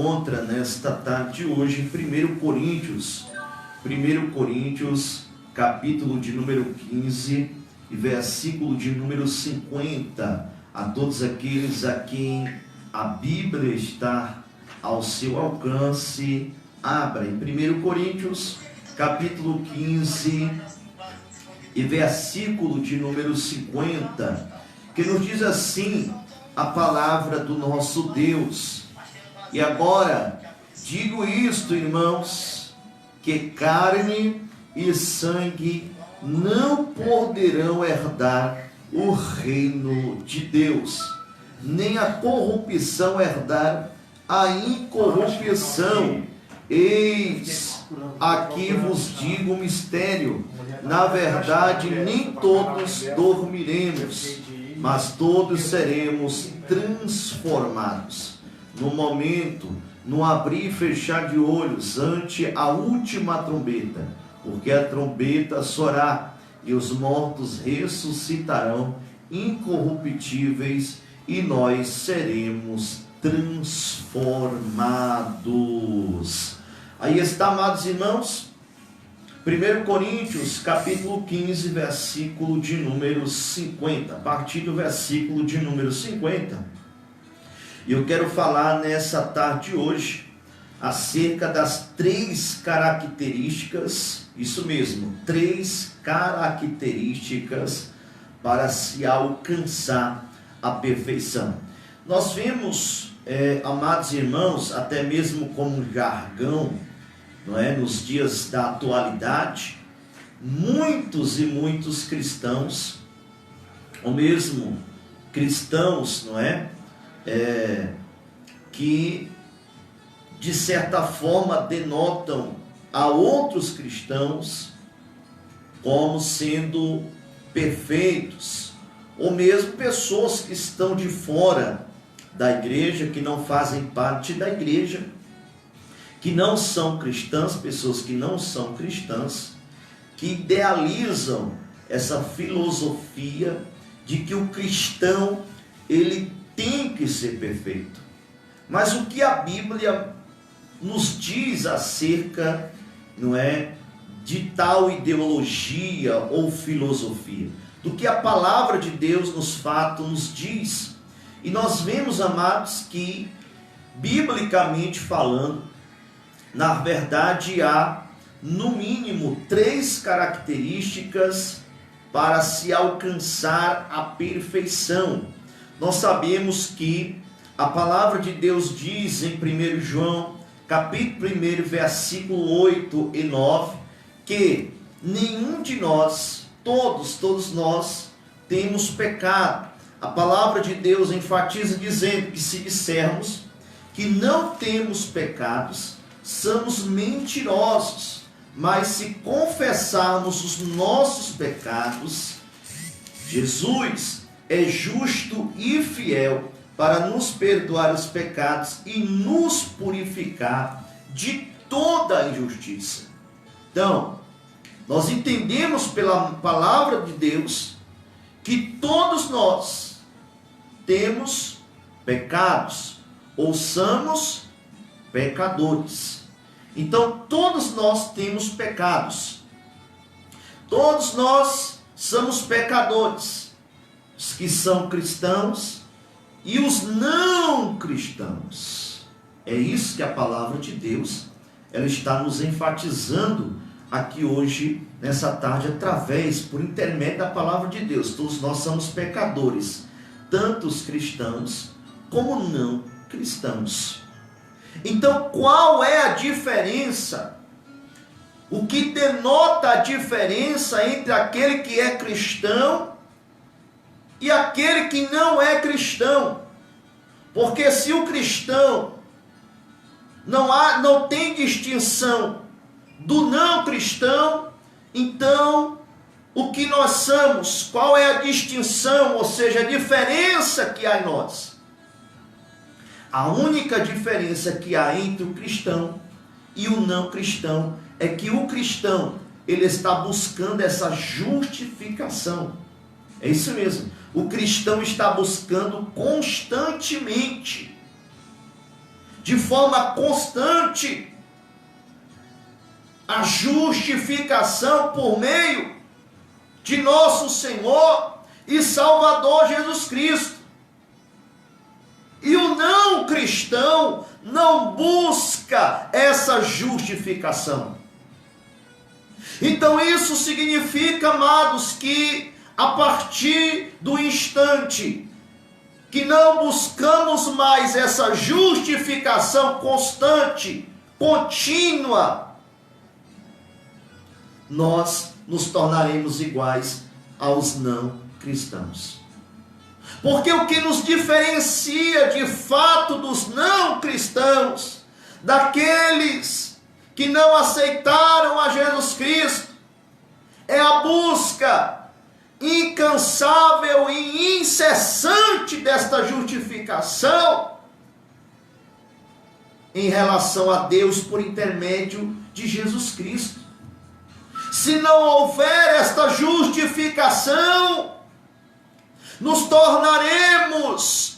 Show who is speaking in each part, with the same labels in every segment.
Speaker 1: encontra nesta tarde de hoje em 1 Coríntios, capítulo de número 15 e versículo de número 50. A todos aqueles a quem a Bíblia está ao seu alcance, abra em 1 Coríntios, capítulo 15 e versículo de número 50, que nos diz assim a palavra do nosso Deus. E agora, digo isto, irmãos, que carne e sangue não poderão herdar o reino de Deus, nem a corrupção herdar a incorrupção. Eis, aqui vos digo um mistério: na verdade, nem todos dormiremos, mas todos seremos transformados no momento, no abrir e fechar de olhos, ante a última trombeta, porque a trombeta soará e os mortos ressuscitarão incorruptíveis e nós seremos transformados. Aí está, amados irmãos, 1 Coríntios, capítulo 15, versículo de número 50. A partir do versículo de número 50, eu quero falar nessa tarde de hoje acerca das 3 características, isso mesmo, 3 características para se alcançar a perfeição. Nós vemos, amados irmãos, até mesmo como jargão, não é, nos dias da atualidade, muitos e muitos cristãos, ou mesmo cristãos, não é, que de certa forma denotam a outros cristãos como sendo perfeitos, ou mesmo pessoas que estão de fora da igreja, que não fazem parte da igreja, que não são cristãs, pessoas que não são cristãs, que idealizam essa filosofia de que o cristão, ele tem que ser perfeito. Mas o que a Bíblia nos diz acerca, não é, de tal ideologia ou filosofia? Do que a palavra de Deus nos fatos nos diz. E nós vemos, amados, que biblicamente falando, na verdade há no mínimo 3 características para se alcançar a perfeição. Nós sabemos que a palavra de Deus diz em 1 João, capítulo 1, versículo 8 e 9, que nenhum de nós, todos nós, temos pecado. A palavra de Deus enfatiza dizendo que se dissermos que não temos pecados, somos mentirosos. Mas se confessarmos os nossos pecados, Jesus é justo e fiel para nos perdoar os pecados e nos purificar de toda a injustiça. Então, nós entendemos pela palavra de Deus que todos nós temos pecados, ou somos pecadores. Então, todos nós temos pecados. Todos nós somos pecadores. Os que são cristãos e os não cristãos. É isso que a palavra de Deus, ela está nos enfatizando aqui hoje, nessa tarde, por intermédio da palavra de Deus. Todos nós somos pecadores, tanto os cristãos como não cristãos. Então, qual é a diferença? O que denota a diferença entre aquele que é cristão e aquele que não é cristão? Porque se o cristão não tem distinção do não cristão, então o que nós somos? Qual é a distinção, ou seja, a diferença que há em nós? A única diferença que há entre o cristão e o não cristão é que o cristão, ele está buscando essa justificação. É isso mesmo. O cristão está buscando constantemente de forma constante a justificação por meio de nosso Senhor e Salvador Jesus Cristo. E o não cristão não busca essa justificação. Então isso significa, amados, que a partir do instante que não buscamos mais essa justificação constante, contínua, nós nos tornaremos iguais aos não cristãos. Porque o que nos diferencia de fato dos não cristãos, daqueles que não aceitaram a Jesus Cristo, é a busca incansável e incessante desta justificação em relação a Deus por intermédio de Jesus Cristo. Se não houver esta justificação, nos tornaremos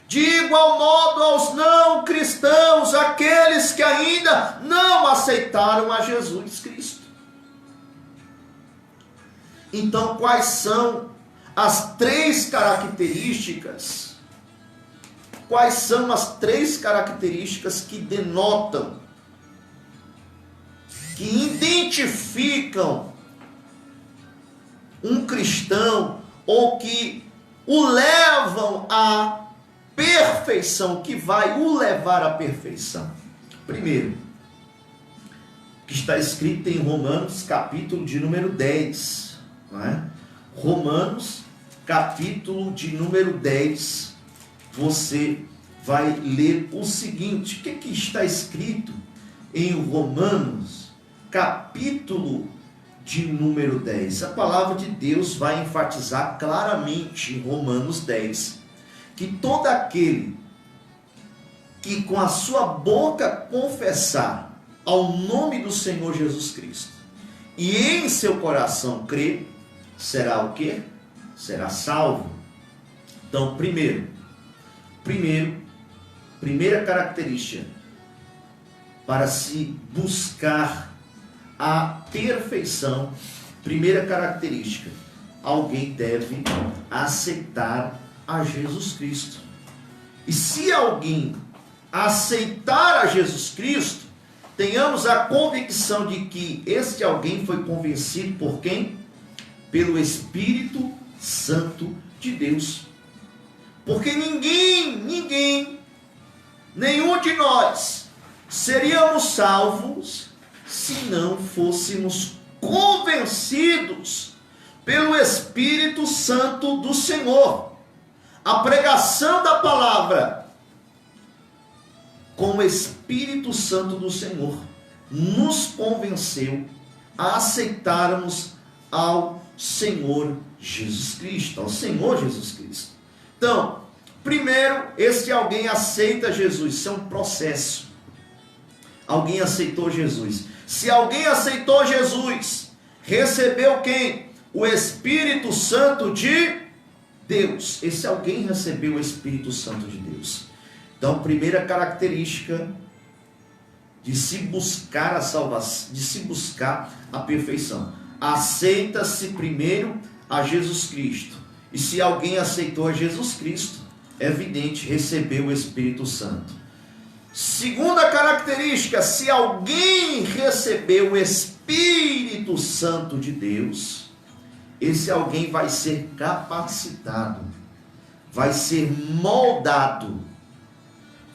Speaker 1: de igual modo aos não cristãos, aqueles que ainda não aceitaram a Jesus Cristo. Então, quais são as três características? Quais são as três características que denotam, que identificam um cristão ou que o levam à perfeição, que vai o levar à perfeição? Primeiro, que está escrito em Romanos, capítulo de número 10. Não é? Romanos, capítulo de número 10. Você vai ler o seguinte: o que está escrito em Romanos, capítulo de número 10? A palavra de Deus vai enfatizar claramente em Romanos 10 que todo aquele que com a sua boca confessar ao nome do Senhor Jesus Cristo e em seu coração crer, será o quê? Será salvo. Então, primeira característica para se buscar a perfeição, primeira característica, alguém deve aceitar a Jesus Cristo. E se alguém aceitar a Jesus Cristo, tenhamos a convicção de que este alguém foi convencido por quem? Pelo Espírito Santo de Deus. Porque nenhum de nós seríamos salvos se não fôssemos convencidos pelo Espírito Santo do Senhor. A pregação da palavra com o Espírito Santo do Senhor nos convenceu a aceitarmos ao Senhor Jesus Cristo, ao Senhor Jesus Cristo. Então, primeiro, este alguém aceita Jesus, isso é um processo. Alguém aceitou Jesus. Se alguém aceitou Jesus, recebeu quem? O Espírito Santo de Deus. Esse alguém recebeu o Espírito Santo de Deus. Então, primeira característica de se buscar a salvação, de se buscar a perfeição. Aceita-se primeiro a Jesus Cristo. E se alguém aceitou a Jesus Cristo, é evidente, recebeu o Espírito Santo. Segunda característica, se alguém recebeu o Espírito Santo de Deus, esse alguém vai ser capacitado, vai ser moldado,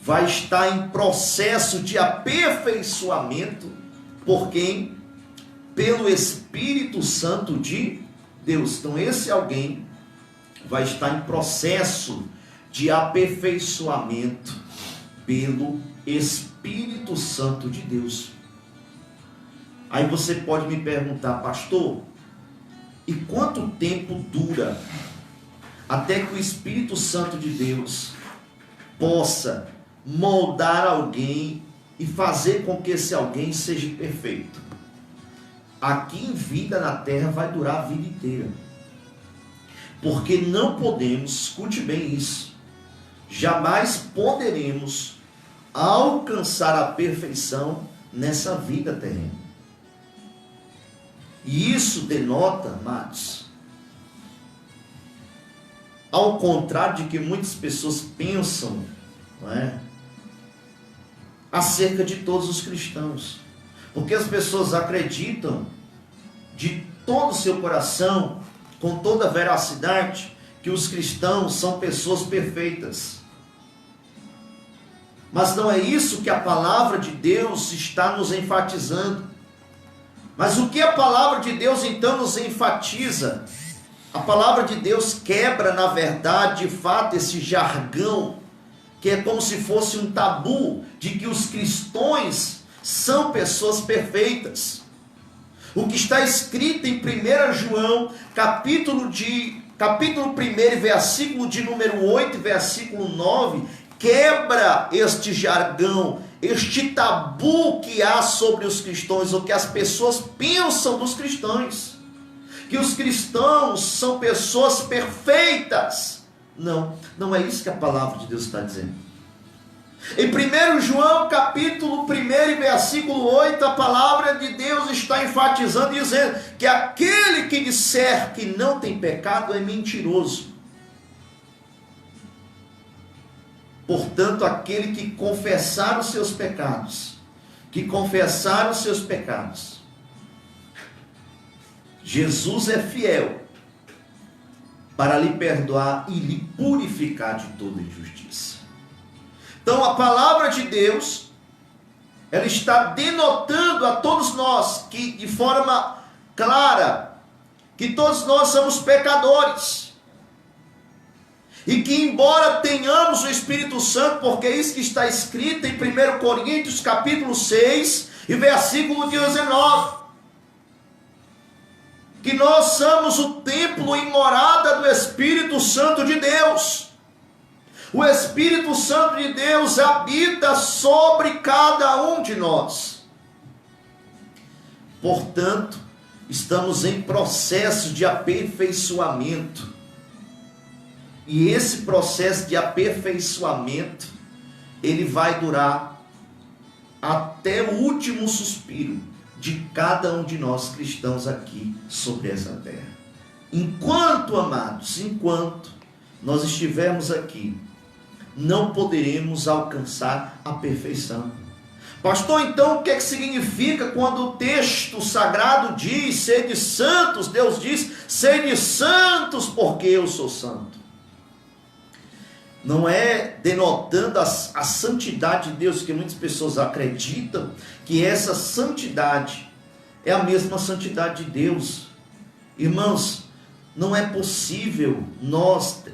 Speaker 1: vai estar em processo de aperfeiçoamento por quem? Pelo Espírito Santo de Deus. Então esse alguém vai estar em processo de aperfeiçoamento pelo Espírito Santo de Deus. Aí você pode me perguntar, pastor, e quanto tempo dura até que o Espírito Santo de Deus possa moldar alguém e fazer com que esse alguém seja perfeito? Aqui em vida na terra vai durar a vida inteira. Porque não podemos, escute bem isso, jamais poderemos alcançar a perfeição nessa vida terrena. E isso denota, amados, ao contrário de que muitas pessoas pensam, não é, acerca de todos os cristãos. Porque as pessoas acreditam de todo o seu coração, com toda a veracidade, que os cristãos são pessoas perfeitas. Mas não é isso que a palavra de Deus está nos enfatizando. Mas o que a palavra de Deus então nos enfatiza? A palavra de Deus quebra, na verdade, de fato, esse jargão, que é como se fosse um tabu, de que os cristãos são pessoas perfeitas. O que está escrito em 1 João, capítulo 1, versículo de número 8, versículo 9, quebra este jargão, este tabu que há sobre os cristãos, ou que as pessoas pensam dos cristãos, que os cristãos são pessoas perfeitas. Não, não é isso que a palavra de Deus está dizendo. Em 1 João, capítulo 1, versículo 8, a palavra de Deus está enfatizando, dizendo que aquele que disser que não tem pecado é mentiroso. Portanto, aquele que confessar os seus pecados, Jesus é fiel para lhe perdoar e lhe purificar de toda injustiça. Então a palavra de Deus, ela está denotando a todos nós, que de forma clara, que todos nós somos pecadores, e que embora tenhamos o Espírito Santo, porque é isso que está escrito em 1 Coríntios capítulo 6 e versículo 19, que nós somos o templo e morada do Espírito Santo de Deus. O Espírito Santo de Deus habita sobre cada um de nós. Portanto, estamos em processo de aperfeiçoamento. E esse processo de aperfeiçoamento, ele vai durar até o último suspiro de cada um de nós cristãos aqui sobre essa terra. Enquanto, amados, enquanto nós estivermos aqui, não poderemos alcançar a perfeição. Pastor, então o que é que significa quando o texto sagrado diz, sede santos? Deus diz, sede santos porque eu sou santo. Não é denotando a santidade de Deus, que muitas pessoas acreditam que essa santidade é a mesma santidade de Deus. Irmãos, não é possível nós,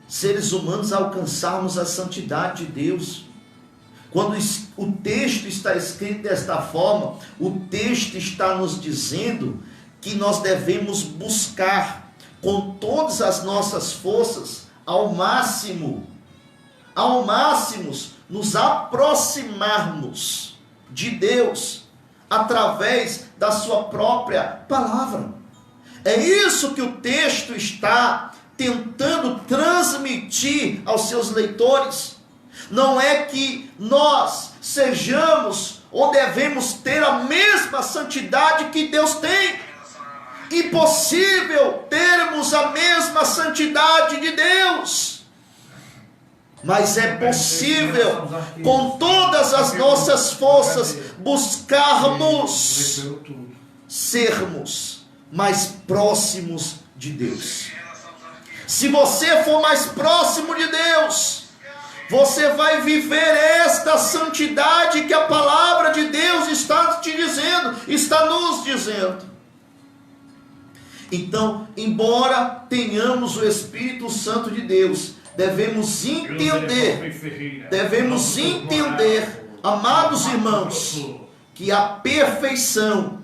Speaker 1: seres humanos, alcançarmos a santidade de Deus. Quando o texto está escrito desta forma, o texto está nos dizendo que nós devemos buscar com todas as nossas forças, ao máximo, nos aproximarmos de Deus através da sua própria palavra. É isso que o texto está tentando transmitir aos seus leitores. Não é que nós sejamos ou devemos ter a mesma santidade que Deus tem. Impossível termos a mesma santidade de Deus. Mas é possível, com todas as nossas forças, buscarmos sermos mais próximos de Deus. Se você for mais próximo de Deus, você vai viver esta santidade que a palavra de Deus está te dizendo, está nos dizendo. Então, embora tenhamos o Espírito Santo de Deus, devemos entender, amados irmãos, que a perfeição,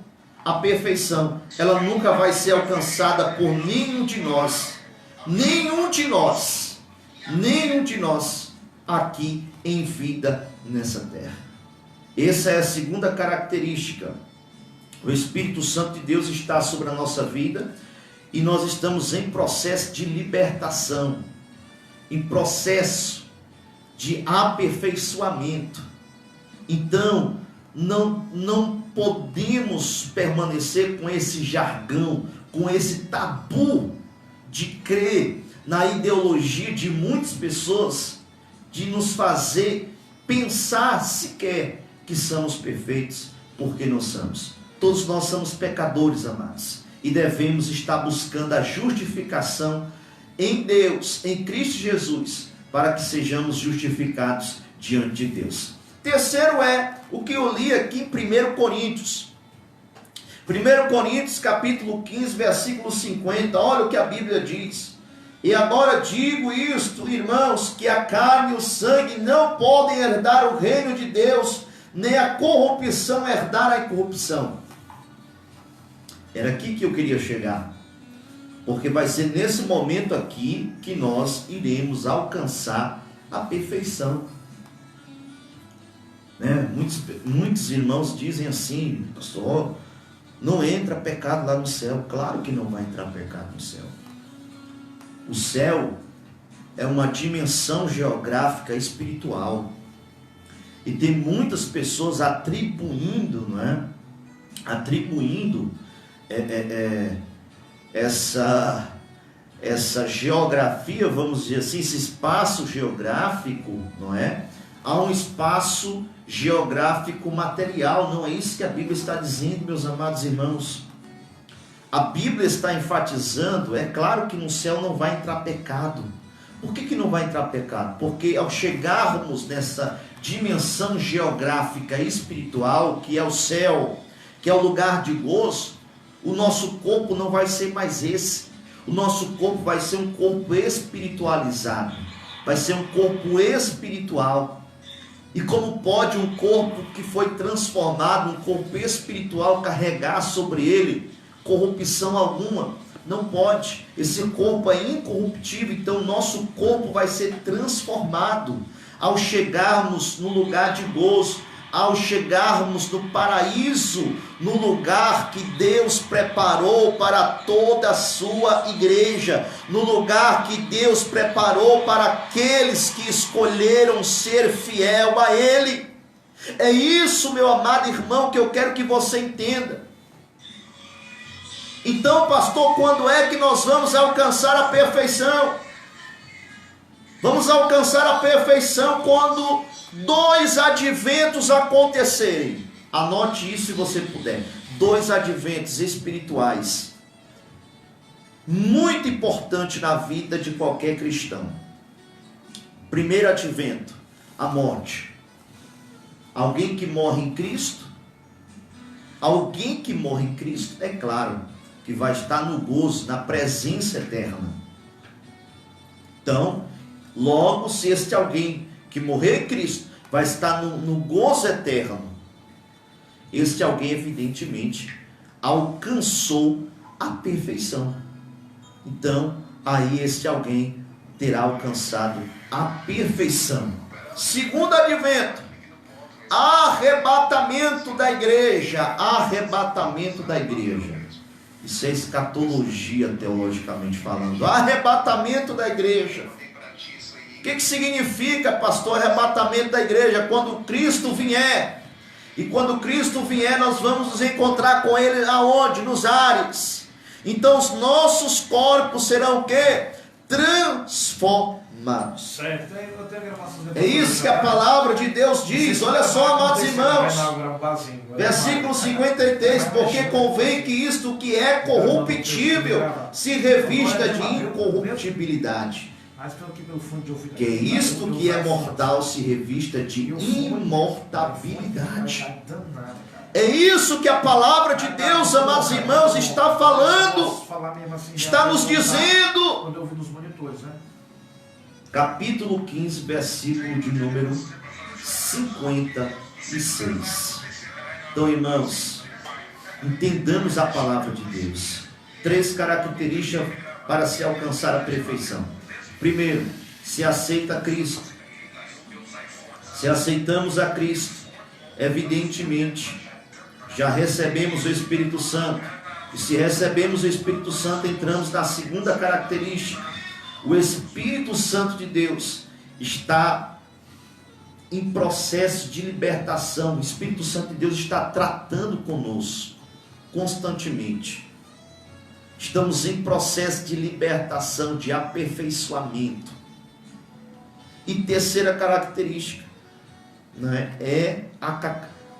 Speaker 1: ela nunca vai ser alcançada por nenhum de nós aqui em vida nessa terra. Essa é a segunda característica. O Espírito Santo de Deus está sobre a nossa vida e nós estamos em processo de libertação, em processo de aperfeiçoamento. Então, não podemos permanecer com esse jargão, com esse tabu de crer na ideologia de muitas pessoas, de nos fazer pensar sequer que somos perfeitos, porque não somos. Todos nós somos pecadores, amados, e devemos estar buscando a justificação em Deus, em Cristo Jesus, para que sejamos justificados diante de Deus. Terceiro é o que eu li aqui em 1 Coríntios. 1 Coríntios capítulo 15, versículo 50, olha o que a Bíblia diz. E agora digo isto, irmãos, que a carne e o sangue não podem herdar o reino de Deus, nem a corrupção herdar a incorrupção. Era aqui que eu queria chegar, porque vai ser nesse momento aqui que nós iremos alcançar a perfeição. Muitos irmãos dizem assim: pastor, não entra pecado lá no céu. Claro que não vai entrar pecado no céu. O céu é uma dimensão geográfica espiritual, e tem muitas pessoas atribuindo, essa geografia, vamos dizer assim, esse espaço geográfico, a um espaço geográfico material. Não é isso que a Bíblia está dizendo, meus amados irmãos. A Bíblia está enfatizando, é claro que no céu não vai entrar pecado. Por que não vai entrar pecado? Porque ao chegarmos nessa dimensão geográfica espiritual, que é o céu, que é o lugar de gozo, o nosso corpo não vai ser mais esse. O nosso corpo vai ser um corpo espiritualizado, vai ser um corpo espiritual. E como pode um corpo que foi transformado, um corpo espiritual, carregar sobre ele corrupção alguma? Não pode. Esse corpo é incorruptível, então o nosso corpo vai ser transformado ao chegarmos no lugar de gozo, ao chegarmos no paraíso, no lugar que Deus preparou para toda a sua igreja, no lugar que Deus preparou para aqueles que escolheram ser fiel a Ele. É isso, meu amado irmão, que eu quero que você entenda. Então, pastor, quando é que nós vamos alcançar a perfeição? Vamos alcançar a perfeição quando 2 adventos acontecerem. Anote isso se você puder. 2 adventos espirituais, muito importante na vida de qualquer cristão. Primeiro advento, a morte. Alguém que morre em Cristo, alguém que morre em Cristo, é claro que vai estar no gozo, na presença eterna. Então, logo, se este alguém que morreu em Cristo vai estar no gozo eterno, este alguém evidentemente alcançou a perfeição. Então, aí este alguém terá alcançado a perfeição. Segundo advento, arrebatamento da igreja. Arrebatamento da igreja. Isso é escatologia, teologicamente falando. Arrebatamento da igreja. O que significa, pastor, arrebatamento da igreja? Quando Cristo vier. E quando Cristo vier, nós vamos nos encontrar com Ele aonde? Nos ares. Então os nossos corpos serão o quê? Transformados.
Speaker 2: Certo.
Speaker 1: É isso que a palavra de Deus diz. Olha só, amados irmãos. Versículo 53. Porque convém que isto que é corruptível se revista de incorruptibilidade. Que isto que é mortal se revista de imortabilidade. É isso que a palavra de Deus, amados irmãos, está falando. Está nos dizendo. Capítulo 15, versículo de número 56. Então, irmãos, entendamos a palavra de Deus. 3 características para se alcançar a perfeição. Primeiro, se aceita Cristo. Se aceitamos a Cristo, evidentemente, já recebemos o Espírito Santo. E se recebemos o Espírito Santo, entramos na segunda característica. O Espírito Santo de Deus está em processo de libertação. O Espírito Santo de Deus está tratando conosco constantemente. Estamos em processo de libertação, de aperfeiçoamento. E terceira característica, né, é a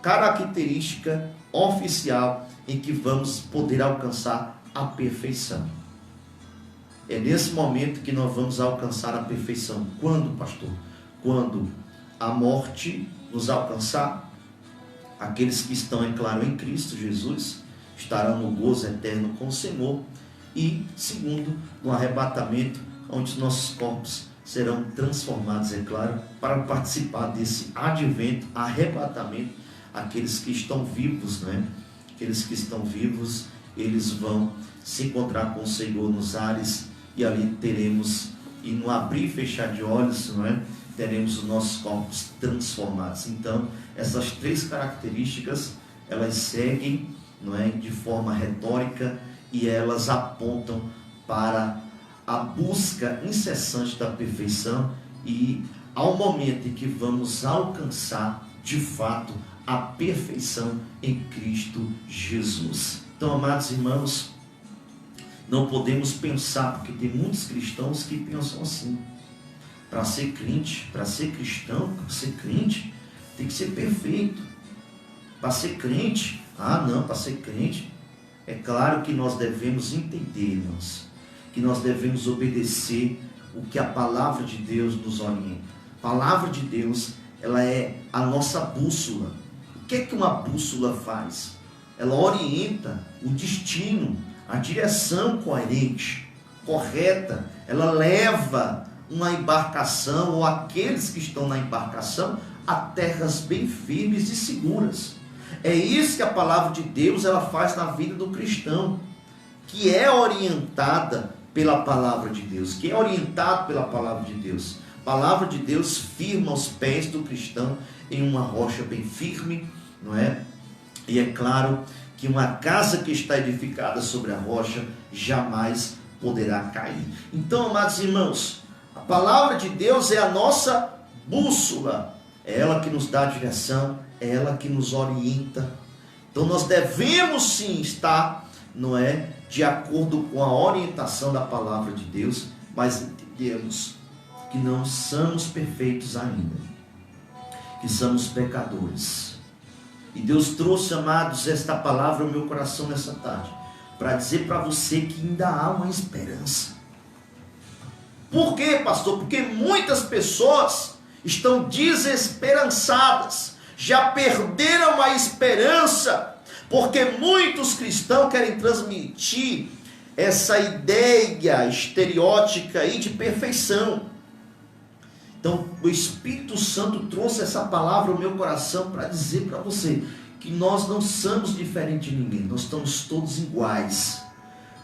Speaker 1: característica oficial em que vamos poder alcançar a perfeição. É nesse momento que nós vamos alcançar a perfeição. Quando, pastor? Quando a morte nos alcançar, aqueles que estão, é claro, em Cristo Jesus, estarão no gozo eterno com o Senhor. E segundo, no arrebatamento, onde nossos corpos serão transformados, é claro, para participar desse advento, arrebatamento. Aqueles que estão vivos, né? Aqueles que estão vivos, eles vão se encontrar com o Senhor nos ares, e ali teremos, e no abrir e fechar de olhos, não é? Teremos os nossos corpos transformados. Então, essas três características, elas seguem, não é, de forma retórica, e elas apontam para a busca incessante da perfeição, e ao momento em que vamos alcançar de fato a perfeição em Cristo Jesus. Então, amados irmãos, não podemos pensar, porque tem muitos cristãos que pensam assim: para ser crente, para ser cristão, para ser crente, tem que ser perfeito. Para ser crente, para ser crente, é claro que nós devemos entender, irmãos, que nós devemos obedecer o que a palavra de Deus nos orienta. A palavra de Deus, ela é a nossa bússola. O que é que uma bússola faz? Ela orienta o destino, a direção coerente, correta. Ela leva uma embarcação, ou aqueles que estão na embarcação, a terras bem firmes e seguras. É isso que a palavra de Deus ela faz na vida do cristão, que é orientada pela palavra de Deus, que é orientado pela palavra de Deus. A palavra de Deus firma os pés do cristão em uma rocha bem firme, não é? E é claro que uma casa que está edificada sobre a rocha jamais poderá cair. Então, amados irmãos, a palavra de Deus é a nossa bússola, é ela que nos dá a direção, é ela que nos orienta. Então nós devemos sim estar, não é, de acordo com a orientação da palavra de Deus, mas entendemos que não somos perfeitos ainda, que somos pecadores. E Deus trouxe, amados, esta palavra ao meu coração nessa tarde, para dizer para você que ainda há uma esperança. Por quê, pastor? Porque muitas pessoas estão desesperançadas, já perderam a esperança, porque muitos cristãos querem transmitir essa ideia estereótica aí de perfeição. Então, o Espírito Santo trouxe essa palavra ao meu coração para dizer para você que nós não somos diferentes de ninguém, nós estamos todos iguais,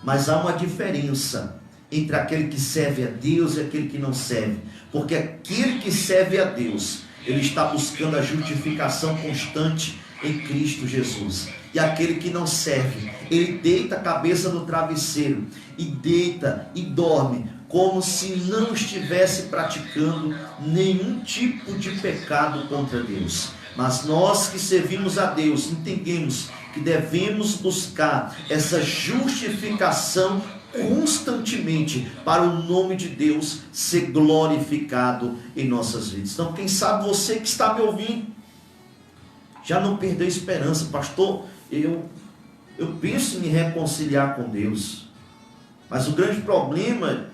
Speaker 1: mas há uma diferença entre aquele que serve a Deus e aquele que não serve, porque aquele que serve a Deus, ele está buscando a justificação constante em Cristo Jesus, e aquele que não serve, ele deita a cabeça no travesseiro, e deita e dorme, como se não estivesse praticando nenhum tipo de pecado contra Deus. Mas nós que servimos a Deus, entendemos que devemos buscar essa justificação constantemente, para o nome de Deus ser glorificado em nossas vidas. Então, quem sabe você que está me ouvindo, já não perdeu a esperança: pastor, eu penso em me reconciliar com Deus, mas o grande problema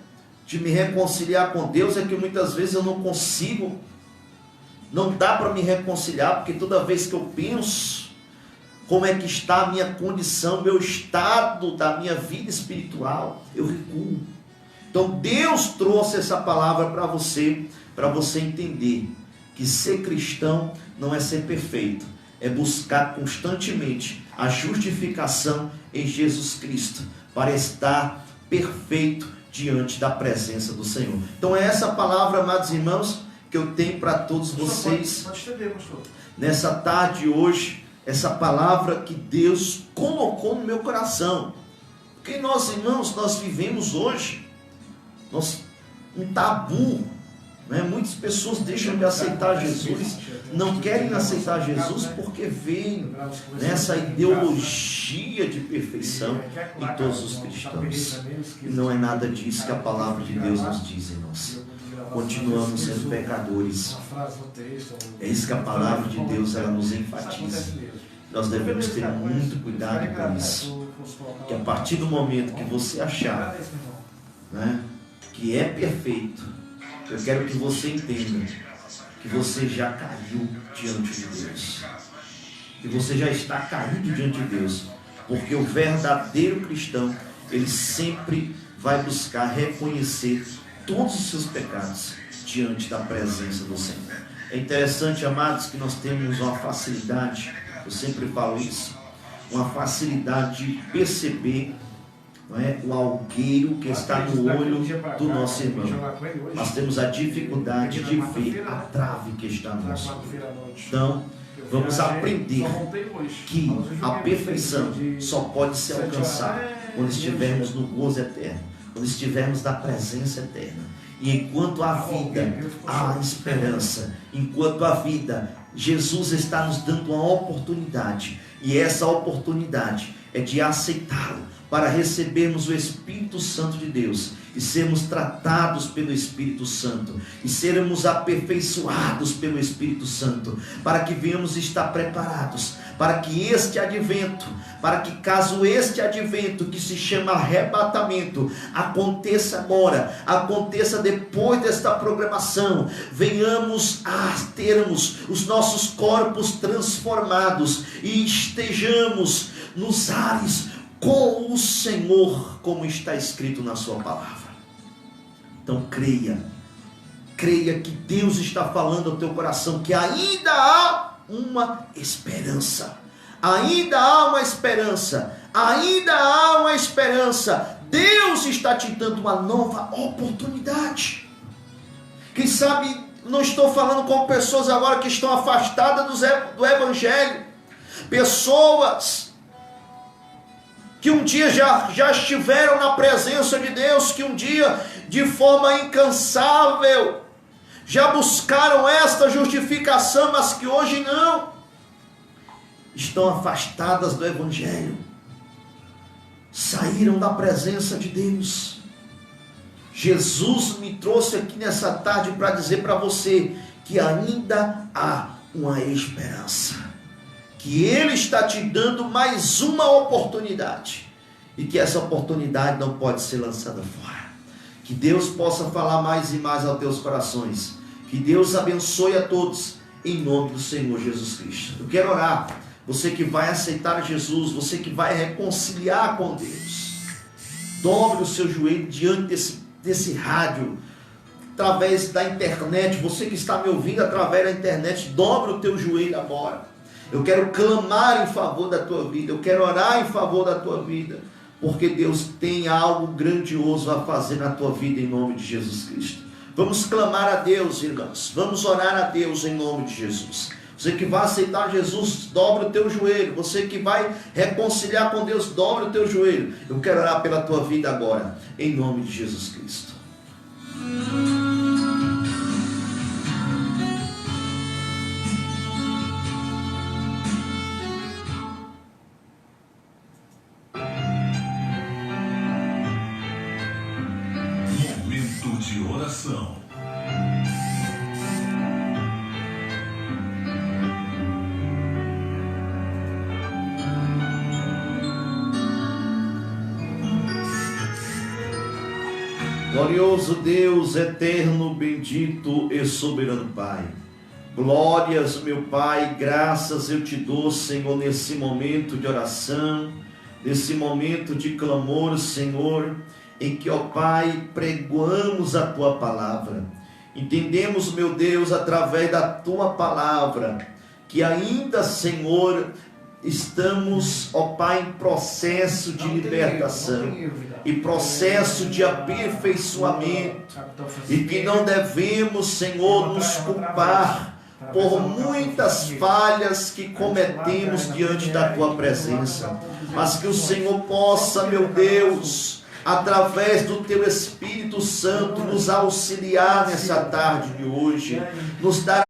Speaker 1: de me reconciliar com Deus é que muitas vezes eu não consigo, não dá para me reconciliar, porque toda vez que eu penso como é que está a minha condição, meu estado da minha vida espiritual, eu recuo. Então Deus trouxe essa palavra para você entender que ser cristão não é ser perfeito, é buscar constantemente a justificação em Jesus Cristo, para estar perfeito diante da presença do Senhor. Então é essa palavra, amados irmãos, que eu tenho para todos vocês
Speaker 2: pode estender, pastor,
Speaker 1: nessa tarde hoje, essa palavra que Deus colocou no meu coração. Porque nós, irmãos, nós vivemos hoje um tabu, Né? Muitas pessoas deixam de aceitar Jesus, não querem aceitar Jesus porque veem nessa ideologia de perfeição em todos os cristãos. E não é nada disso que a palavra de Deus nos diz em nós. Continuamos sendo pecadores. É isso que a palavra de Deus ela nos enfatiza. Nós devemos ter muito cuidado com isso. Que a partir do momento que você achar, né, que é perfeito, eu quero que você entenda que você já caiu diante de Deus. Que você já está caído diante de Deus. Porque o verdadeiro cristão, ele sempre vai buscar reconhecer todos os seus pecados diante da presença do Senhor. É interessante, amados, que nós temos uma facilidade, eu sempre falo isso, uma facilidade de perceber, não é, o algueiro que está no olho do nosso irmão. Nós temos a dificuldade de ver a trave que está no nosso olho. Então, vamos aprender que a perfeição só pode ser alcançada quando estivermos no gozo eterno, quando estivermos na presença eterna. E enquanto há vida, há esperança. Enquanto há vida, Jesus está nos dando uma oportunidade. E essa oportunidade é de aceitá-lo, para recebermos o Espírito Santo de Deus e sermos tratados pelo Espírito Santo e sermos aperfeiçoados pelo Espírito Santo, para que venhamos estar preparados para que este advento, para que caso este advento que se chama arrebatamento aconteça agora, aconteça depois desta programação, venhamos a termos os nossos corpos transformados e estejamos nos ares com o Senhor, como está escrito na sua palavra. Então creia que Deus está falando ao teu coração, que ainda há uma esperança, ainda há uma esperança, ainda há uma esperança. Deus está te dando uma nova oportunidade. Quem sabe, não estou falando com pessoas agora que estão afastadas do Evangelho, pessoas que um dia já estiveram na presença de Deus, que um dia de forma incansável já buscaram esta justificação, mas que hoje não, estão afastadas do Evangelho, saíram da presença de Deus. Jesus me trouxe aqui nessa tarde para dizer para você que ainda há uma esperança, que Ele está te dando mais uma oportunidade, e que essa oportunidade não pode ser lançada fora. Que Deus possa falar mais e mais aos teus corações. Que Deus abençoe a todos, em nome do Senhor Jesus Cristo. Eu quero orar, você que vai aceitar Jesus, você que vai reconciliar com Deus, dobre o seu joelho diante desse rádio, através da internet. Você que está me ouvindo através da internet, dobre o teu joelho agora. Eu quero clamar em favor da tua vida, eu quero orar em favor da tua vida, porque Deus tem algo grandioso a fazer na tua vida em nome de Jesus Cristo. Vamos clamar a Deus, irmãos, vamos orar a Deus em nome de Jesus. Você que vai aceitar Jesus, dobre o teu joelho. Você que vai reconciliar com Deus, dobre o teu joelho. Eu quero orar pela tua vida agora, em nome de Jesus Cristo.
Speaker 2: Oração.
Speaker 1: Glorioso Deus, eterno, bendito e soberano Pai, glórias, meu Pai, graças eu te dou, Senhor, nesse momento de oração, nesse momento de clamor, Senhor, em que, ó Pai, pregoamos a Tua palavra. Entendemos, meu Deus, através da Tua palavra, que ainda, Senhor, estamos, ó Pai, em processo de libertação e processo de aperfeiçoamento, e que não devemos, Senhor, nos culpar por muitas falhas que cometemos diante da Tua presença, mas que o Senhor possa, meu Deus, através do Teu Espírito Santo, nos auxiliar nessa tarde de hoje, nos dar